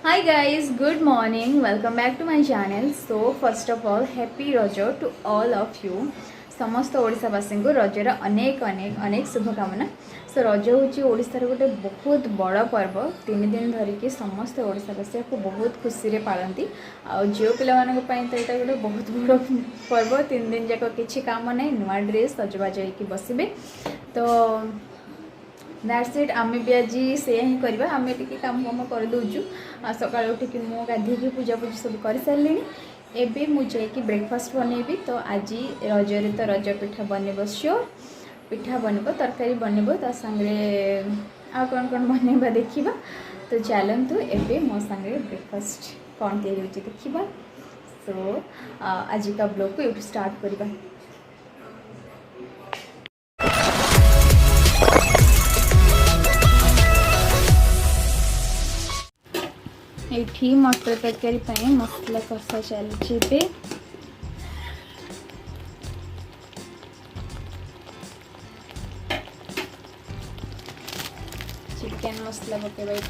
Hi guys, good morning. Welcome back to my channel. So first of all, happy Rajo to all of you. समस्त ओडिशावासी को Roger अनेक अनेक अनेक शुभकामना। सो रज हूँ ओडिशार गोटे बहुत बड़ पर्व 3 दिन धरिकी समस्त ओडिशावासी को बहुत खुशी पालती। आ झील पाई तो यहाँ गोटे बहुत बड़ पर्व 3 दिन जाक किसी काम ना नुआ ड्रेस सजबाज होगी बसवे तो दैट्स इट। आम भी आज से ही करवा आम टे काम कम कर दूचु सका उठिक मु गाधे पूजा पूजा सब कर सारे एबे मुझे ब्रेकफास्ट बनैबी। तो आज रजरे तो रज पिठा बनब श्योर पिठा बनब तरकारी बनब ता सांगे आ कौन बनवा देखा। तो चलतु एबे मो सांगे ब्रेकफास्ट कौन तैयारी होची देखा। सो आज का ब्लॉग को यूट्यूब स्टार्ट करवा। ये मटर तरकारी मसला कषा चलती चिकेन मसला पकेबा ये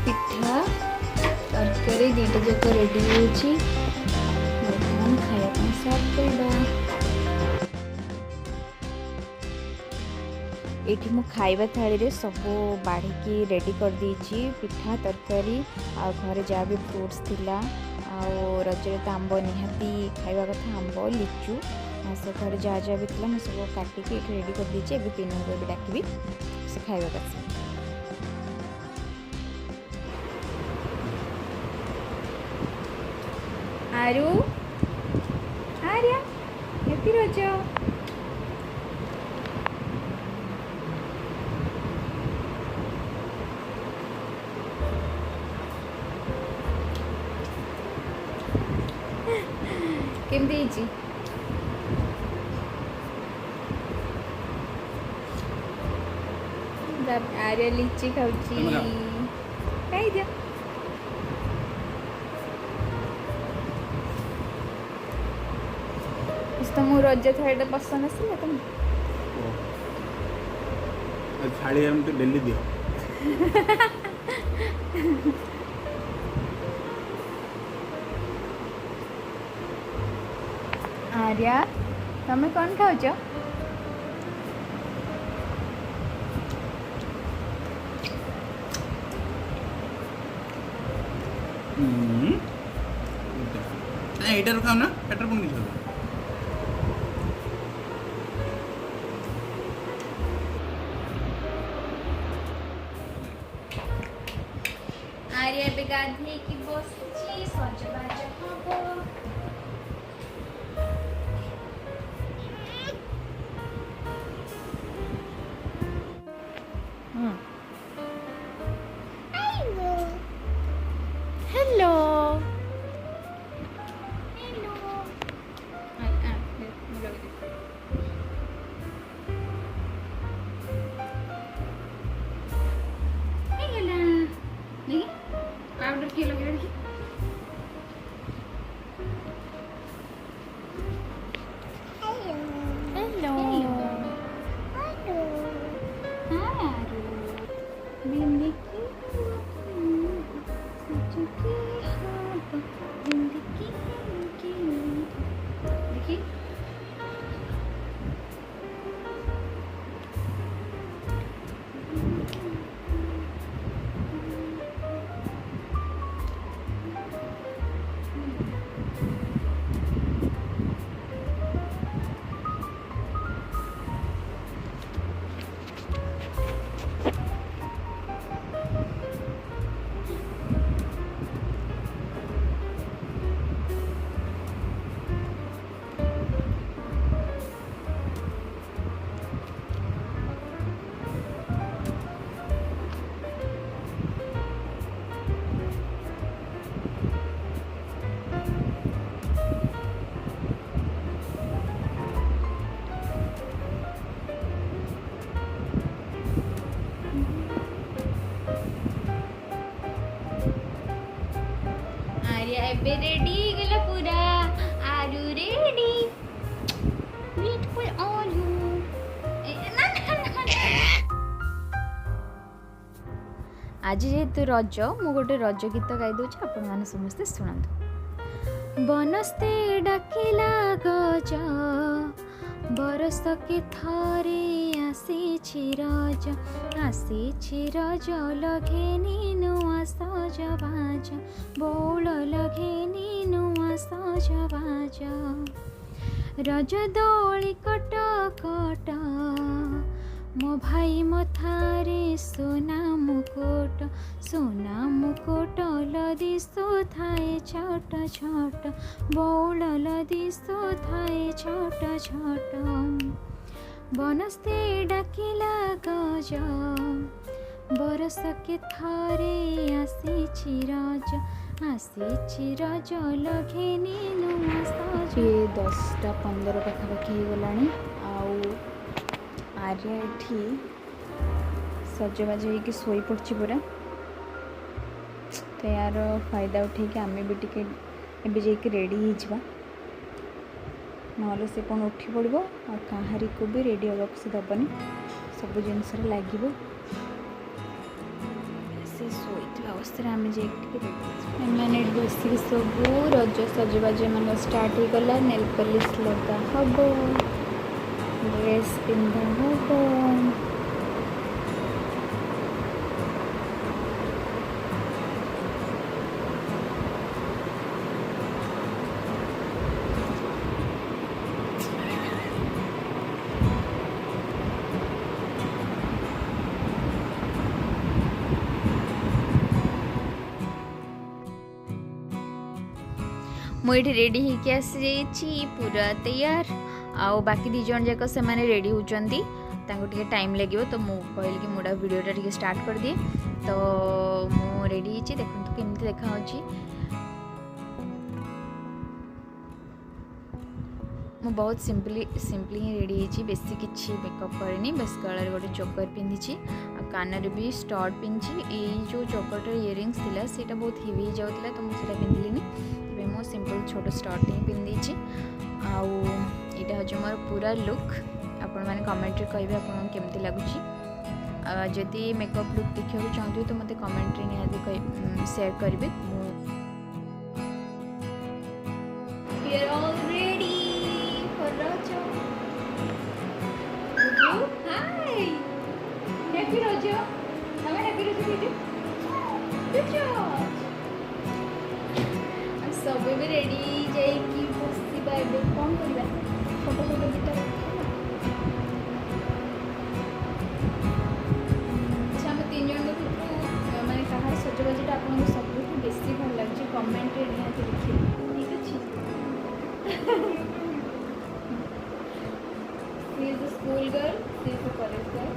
पिठा तरकारी दीटा जाक रेडी होची खाया स्टार्ट करबा। एठी मु खाइबा थाली रे सब बाढ़ी रेडी कर देची पिठा तरकारी आ घरे जहाँ भी फ्रूट्स थिला आ रजरे तो आंब निहाती खाइबा कथा आंब लिचु से घर जहाँ जहाँ भी थिला मैं सब काटिकी ये रेडी कर देची। एबे पिनू को भी डाकिबी से खाइबा कथा। आरु आर्या हैप्पी रज। केमती आर्या लीची खाऊची खाई दिया। तो मु रज थाली पसंद आसला तुम थाली हम तो डेली दियो आर्या तमें कौन खाऊच? एटार खाओ ना एटार कौन किस आर्या ए गाधे की बसची सजबाज हबो। एबे रेडी गला पूरा are you ready beautiful are you आज जेहेतु रज मु गोटे रज गीत गाई दूँ आपण मैंने समस्ते शुणु बनस्ते डाकिला गज बरस के थरे आसी रज लगेनी नुआ सजबाज बौल लगेनी नुआ सजबाज रज दोली कट कट मो भाई मथारे सोना मुकुट लदिसो थाए छोट छोट बौल लदिसो थाए छोट छोट बनस्ते डाकिला गज बरस के थरे आसी रज लगेनी नुआ सज 10:15 पाखापाखि होगलानी आर्या एठी सजबाज होगी शोई पड़ी पूरा तो यार फायदा उठे आम भी टे एवं रेडी हो ना से कौन उठी पड़ो और कहारी को भी रेडी हाँ से दबनी सब जिनस लगे से शोता अवस्था आम जाने बस सब रज सजबाज मान स्टार्ट हो गला नेल पॉलिश लगा हम ड्रेस पिंधा हम मुझे रेडी होके आसी पूरा तैयार आउ बाकी दी जन जाक से माने रेडी होचंदी तांको टिके टाइम लगे तो मु कहली कि मुडा वीडियोटा टिके स्टार्ट कर दिए तो मु रेडी हिची देखंतु केमती देखा होची मु बहुत सिंपली ही रेडी हिची बेसी किछि मेकअप करनी बस गळार गोटे चोकर पिंधिची आ कानर भी स्टड पिंधिची ए जो चोकरटर इयरिंग्स थिला सेटा बहुत हेवी हो जाउतला तो मु सेटा पिंधिलिनी तबे मु सिंपल छोटो स्टड ही पिंधिची आउ एटा हज मोर पूरा लुक आपण माने कमेंट रे कहबे आपण केमती लागुची जदि मेकअप लुक देखियो चाहते तो मते कमेंट रे निहाती शेयर करबे we are all ready for रजो हाय हैप्पी रजो हमें हैप्पी रजो बेटी गुड जॉब सब भी रेडी जाई की बसिबा एबे कौन करबा फोटो फोटो दिटा अच्छा हम तीन जन को माने कहार सजबाजटा आपन को सब बेसी भल लागछि कमेंट रे निहाती लिखि ठीक अछि she is a school girl she is a college girl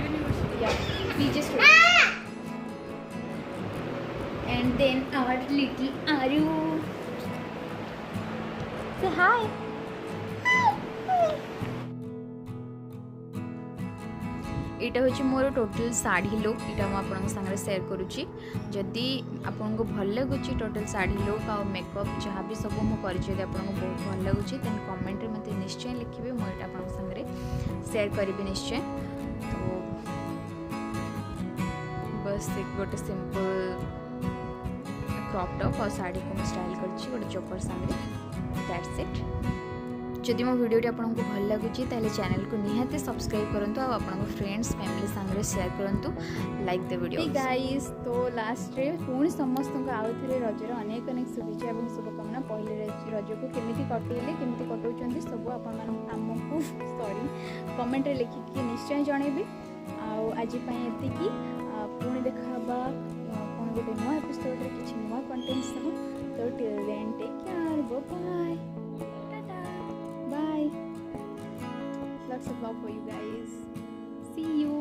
university या PG student and then our little Aru. Say hi. इटा हूँ मोर टोटल साड़ी लुक इटा मुझे सागर शेयर करुच्ची जदि आपन को भल लगुच टोटल साड़ी लुक आ मेकअप जहाँ भी सब मुझे आपको बहुत भल लगुच देन कमेंट मत निश्चय लिखे मुझे आप सागर शेयर करी निश्चय तो बस एक गोटे सिंपल क्रॉप टॉप और साड़ी को मैं स्टाइल करछि गोटे चोकर सामने दैट्स इट जदि मो वीडियो आपको भल लगुच चैनल को निहाती सब्सक्राइब करंतु आ आपन फ्रेंड्स फैमिली संगे शेयर करंतु लाइक द वीडियो गाइस तो लास्ट रे पुणी समस्त को आउ थे रजर अनेक अनेक शुभेच्छा और शुभकामना पहले रज को केमिति कटेले केमिति कटौचंती सब आपको सॉरी कमेंट रे लिखिकी निश्चय जनइबे आज एतिकी पुणी देखा गोटे नुआ एपिसोड रे किछि नुआ कंटेंट सब तो till then take care bye bye lots of love for you guys see you